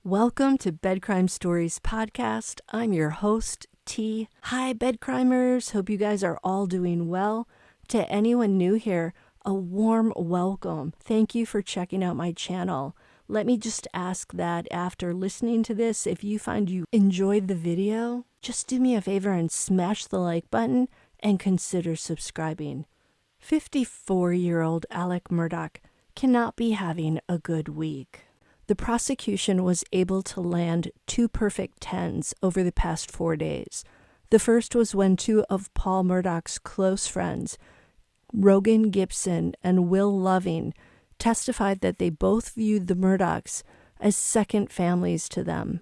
Welcome to Bed Crime Stories podcast. I'm your host, T. Hi, bed crimers. Hope you guys are all doing well. To anyone new here, a warm welcome. Thank you for checking out my channel. Let me just ask that after listening to this, if you find you enjoyed the video, just do me a favor and smash the like button and consider subscribing. 54-year-old Alex Murdaugh cannot be having a good week. The prosecution was able to land 2 perfect 10s over the past 4 days. The first was when 2 of Paul Murdaugh's close friends, Rogan Gibson and Will Loving, testified that they both viewed the Murdaughs as second families to them.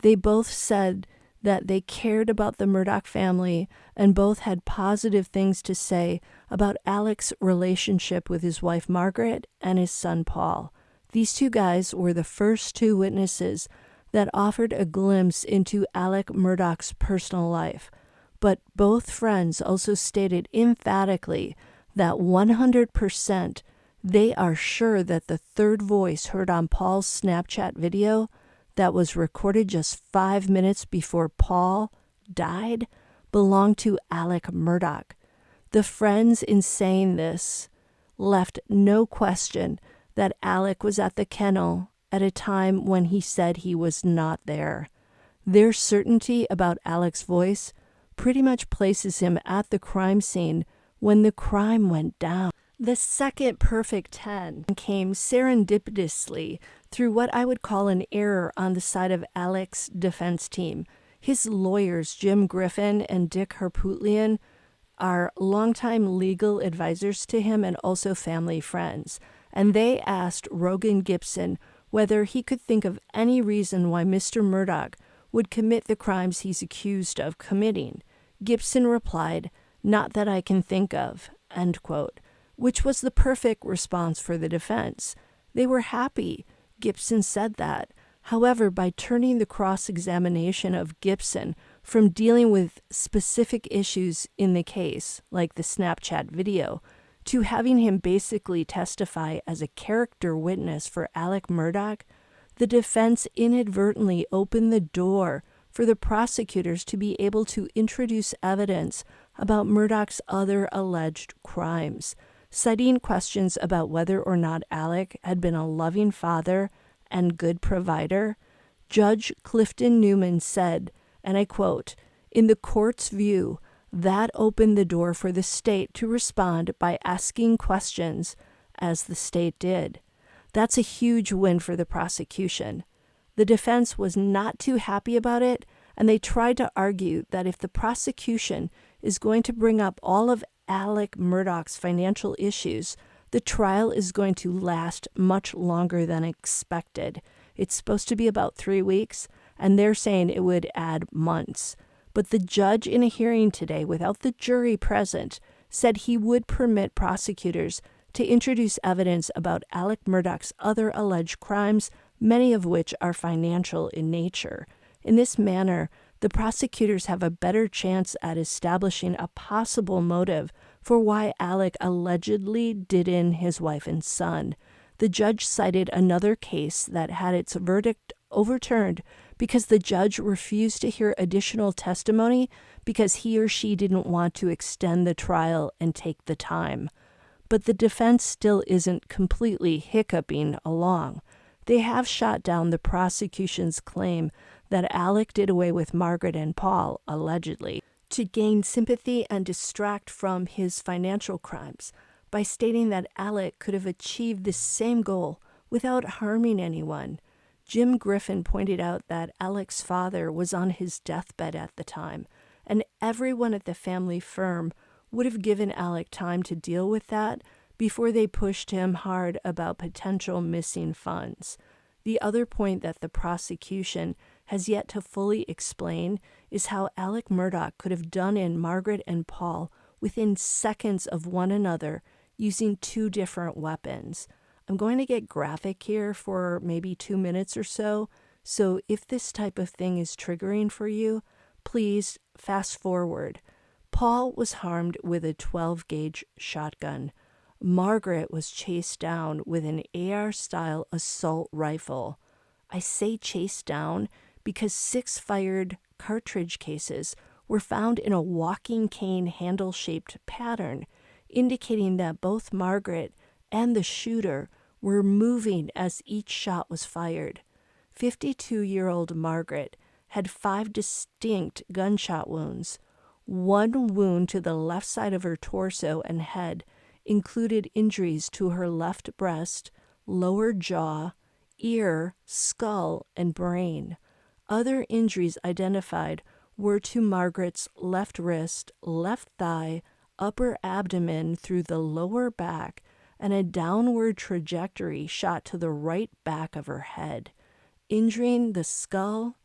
They both said that they cared about the Murdaugh family and both had positive things to say about Alex's relationship with his wife Margaret and his son Paul. These 2 guys were the first 2 witnesses that offered a glimpse into Alex Murdaugh's personal life, but both friends also stated emphatically that 100% they are sure that the third voice heard on Paul's Snapchat video that was recorded just 5 minutes before Paul died belonged to Alex Murdaugh. The friends in saying this left no question that Alex was at the kennel at a time when he said he was not there. Their certainty about Alex's voice pretty much places him at the crime scene when the crime went down. The second perfect 10 came serendipitously through what I would call an error on the side of Alex's defense team. His lawyers, Jim Griffin and Dick Harpootlian, are longtime legal advisors to him and also family friends. And they asked Rogan Gibson whether he could think of any reason why Mr. Murdaugh would commit the crimes he's accused of committing. Gibson replied, "Not that I can think of," end quote, which was the perfect response for the defense. They were happy Gibson said that. However, by turning the cross-examination of Gibson from dealing with specific issues in the case, like the Snapchat video, to having him basically testify as a character witness for Alex Murdaugh, the defense inadvertently opened the door for the prosecutors to be able to introduce evidence about Murdaugh's other alleged crimes, citing questions about whether or not Alex had been a loving father and good provider. Judge Clifton Newman said, and I quote, "In the court's view, that opened the door for the state to respond by asking questions, as the state did. That's a huge win for the prosecution." The defense was not too happy about it, and they tried to argue that if the prosecution is going to bring up all of Alex Murdaugh's financial issues, the trial is going to last much longer than expected. It's supposed to be about 3 weeks, and they're saying it would add months. But the judge in a hearing today, without the jury present, said he would permit prosecutors to introduce evidence about Alex Murdaugh's other alleged crimes, many of which are financial in nature. In this manner, the prosecutors have a better chance at establishing a possible motive for why Alex allegedly did in his wife and son. The judge cited another case that had its verdict overturned because the judge refused to hear additional testimony because he or she didn't want to extend the trial and take the time. But the defense still isn't completely hiccuping along. They have shot down the prosecution's claim that Alex did away with Margaret and Paul, allegedly, to gain sympathy and distract from his financial crimes by stating that Alex could have achieved the same goal without harming anyone. Jim Griffin pointed out that Alex's father was on his deathbed at the time, and everyone at the family firm would have given Alex time to deal with that before they pushed him hard about potential missing funds. The other point that the prosecution has yet to fully explain is how Alex Murdaugh could have done in Margaret and Paul within seconds of one another using 2 different weapons. I'm going to get graphic here for maybe 2 minutes or so if this type of thing is triggering for you, please fast forward. Paul was harmed with a 12-gauge shotgun. Margaret was chased down with an AR-style assault rifle. I say chased down because 6 fired cartridge cases were found in a walking cane handle-shaped pattern, indicating that both Margaret and the shooter were moving as each shot was fired. 52-year-old Margaret had 5 distinct gunshot wounds. One wound to the left side of her torso and head included injuries to her left breast, lower jaw, ear, skull, and brain. Other injuries identified were to Margaret's left wrist, left thigh, upper abdomen through the lower back, and a downward trajectory shot to the right back of her head, injuring the skull,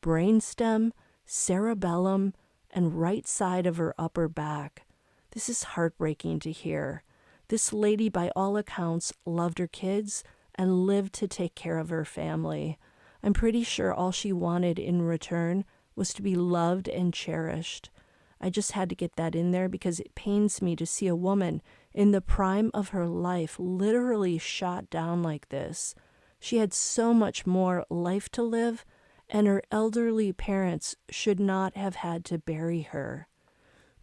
brainstem, cerebellum, and right side of her upper back. This is heartbreaking to hear. This lady, by all accounts, loved her kids and lived to take care of her family. I'm pretty sure all she wanted in return was to be loved and cherished. I just had to get that in there because it pains me to see a woman in the prime of her life literally shot down like this. She had so much more life to live, and her elderly parents should not have had to bury her.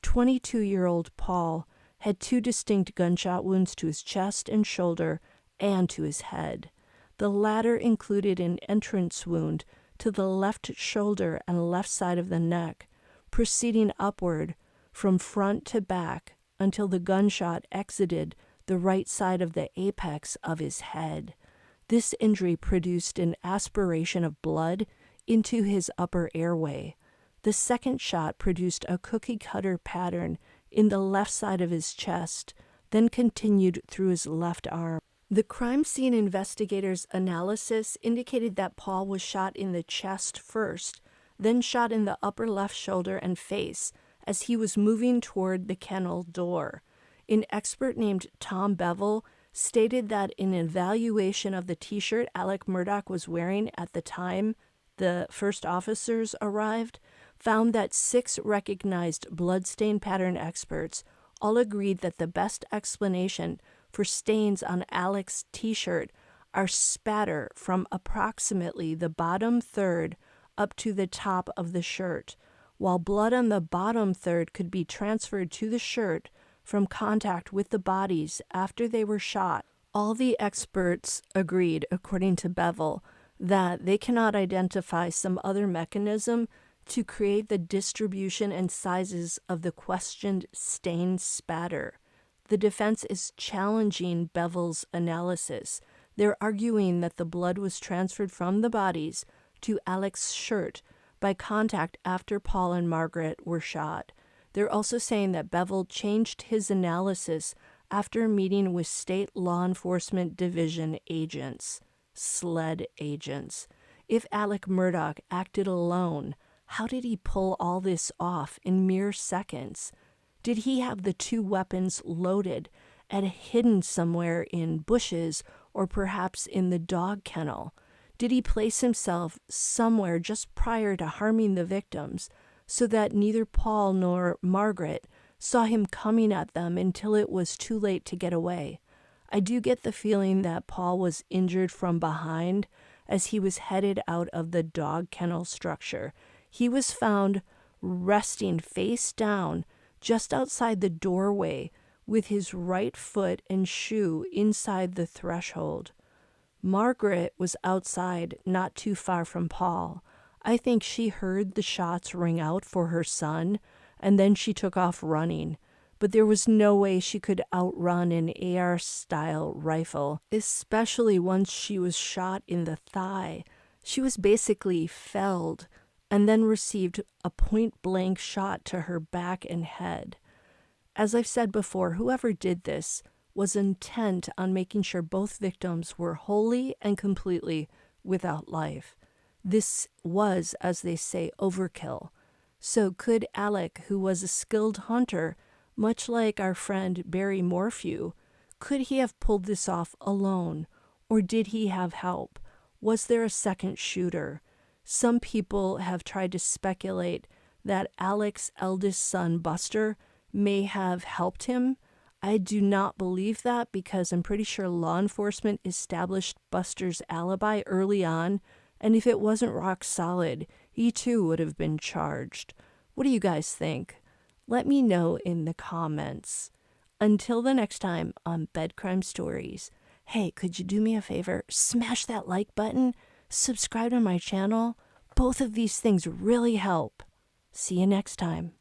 22-year-old Paul had 2 distinct gunshot wounds to his chest and shoulder and to his head. The latter included an entrance wound to the left shoulder and left side of the neck, proceeding upward from front to back until the gunshot exited the right side of the apex of his head. This injury produced an aspiration of blood into his upper airway. The second shot produced a cookie-cutter pattern in the left side of his chest, then continued through his left arm. The crime scene investigators' analysis indicated that Paul was shot in the chest first, then shot in the upper left shoulder and face as he was moving toward the kennel door. An expert named Tom Bevel stated that an evaluation of the t-shirt Alex Murdaugh was wearing at the time the first officers arrived found that 6 recognized bloodstain pattern experts all agreed that the best explanation for stains on Alex's t-shirt are spatter from approximately the bottom third up to the top of the shirt, while blood on the bottom third could be transferred to the shirt from contact with the bodies after they were shot. All the experts agreed, according to Bevel, that they cannot identify some other mechanism to create the distribution and sizes of the questioned stain spatter. The defense is challenging Bevel's analysis. They're arguing that the blood was transferred from the bodies to Alex's shirt by contact after Paul and Margaret were shot. They're also saying that Bevel changed his analysis after meeting with state law enforcement division agents, SLED agents. If Alex Murdaugh acted alone, how did he pull all this off in mere seconds? Did he have the 2 weapons loaded and hidden somewhere in bushes or perhaps in the dog kennel? Did he place himself somewhere just prior to harming the victims so that neither Paul nor Margaret saw him coming at them until it was too late to get away? I do get the feeling that Paul was injured from behind as he was headed out of the dog kennel structure. He was found resting face down just outside the doorway with his right foot and shoe inside the threshold. Margaret was outside, not too far from Paul. I think she heard the shots ring out for her son, and then she took off running. But there was no way she could outrun an AR-style rifle, especially once she was shot in the thigh. She was basically felled and then received a point-blank shot to her back and head. As I've said before, whoever did this was intent on making sure both victims were wholly and completely without life. This was, as they say, overkill. So could Alec, who was a skilled hunter, much like our friend Barry Morphew, could he have pulled this off alone, or did he have help? Was there a second shooter? Some people have tried to speculate that Alec's eldest son, Buster, may have helped him. I do not believe that because I'm pretty sure law enforcement established Buster's alibi early on And if it wasn't rock solid, he too would have been charged. What do you guys think? Let me know in the comments. Until the next time on Bed Crime Stories, hey, could you do me a favor? Smash that like button, subscribe to my channel. Both of these things really help. See you next time.